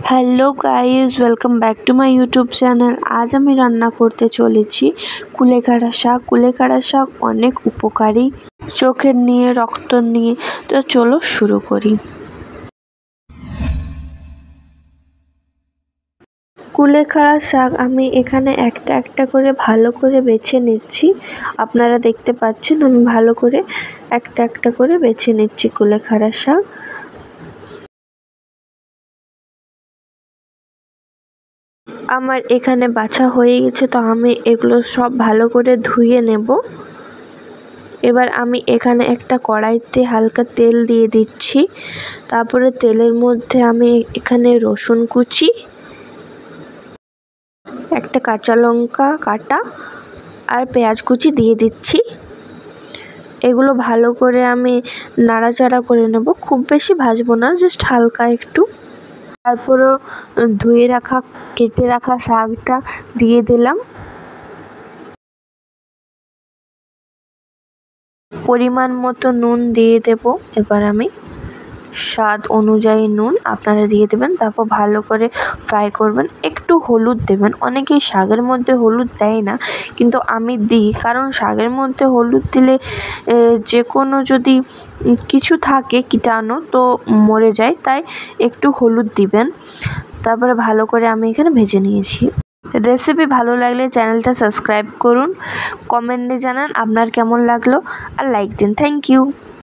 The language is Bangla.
Hello guys, welcome back to my YouTube channel. আজ আমি রান্না করতে চলেছি কুলেখাড়া শাক। কুলেখাড়া শাক অনেক উপকারী চোখের নিয়ে, রক্ত নিয়ে। তো চলো শুরু করি। কুলেখাড়া শাক আমি এখানে একটা একটা করে ভালো করে বেছে নিচ্ছি। আপনারা দেখতে পাচ্ছেন আমি ভালো করে একটা একটা করে বেছে নিচ্ছি কুলেখাড়া শাক। আমার এখানে বাছা হয়ে গেছে, তো আমি এগুলো সব ভালো করে ধুয়ে নেব। এবার আমি এখানে একটা কড়াইতে হালকা তেল দিয়ে দিচ্ছি। তারপরে তেলের মধ্যে আমি এখানে রসুন কুচি, একটা কাঁচা লঙ্কা কাটা আর পেঁয়াজ কুচি দিয়ে দিচ্ছি। এগুলো ভালো করে আমি নাড়াচাড়া করে নেব, খুব বেশি ভাজবো না, জাস্ট হালকা একটু। তারপরও ধুয়ে রাখা কেটে রাখা শাকটা দিয়ে দিলাম। পরিমাণ মতো নুন দিয়ে দেব। এবার আমি স্বাদ অনুযায়ী নুন আপনারা দিয়ে দেবেন। তারপর ভালো করে ফ্রাই করবেন। একটু হলুদ দেবেন। অনেকেই শাকের মধ্যে হলুদ দেয় না, কিন্তু আমি দিই, কারণ শাকের মধ্যে হলুদ দিলে যে কোনো যদি কিছু থাকে কীটাণু তো মরে যায়, তাই একটু হলুদ দিবেন। তারপরে ভালো করে আমি এখানে ভেজে নিয়েছি। রেসিপি ভালো লাগলে চ্যানেলটা সাবস্ক্রাইব করুন, কমেন্টে জানান আপনার কেমন লাগলো আর লাইক দিন। Thank you.